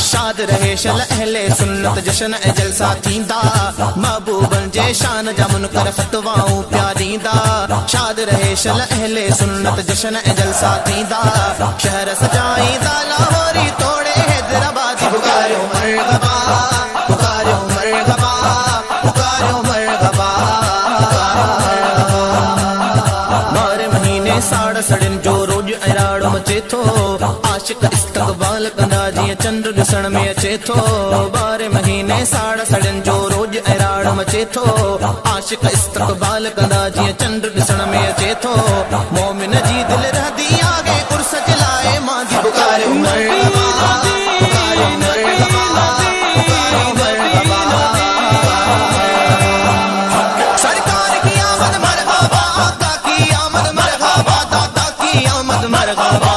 शाद रहे शल अहले सुन्नत जशन ए जलसा थींदा महबूबन जे शान जामुन कर फतवाऊं प्यारींदा शाद रहे शल अहले सुन्नत जशन ए जलसा थींदा शहर सजाईंदा लाहौरी तोड़े हैदराबाद पुकारो मरहबा पुकारो मरहबा पुकारो मरहबा मारे महीने साड़ सड़न जो रोज अराड़ो मचे थो आशिक इस्तकबाल कंदा जीअं चंड ॾिसण में अचे थो बारे महीने साड़ सड़न जो रोज अराड़ मचे थो आशिक इस्तकबाल कंदा जीअं चंड ॾिसण में अचे थो मोमिन जी दिल रहदी आगे उर्स जलाए मां जी पुकारो मरहबा पुकारो मरहबा पुकारो मरहबा सरकार की आमद मरहबा आका की आमद मरहबा दाता की आमद मरहबा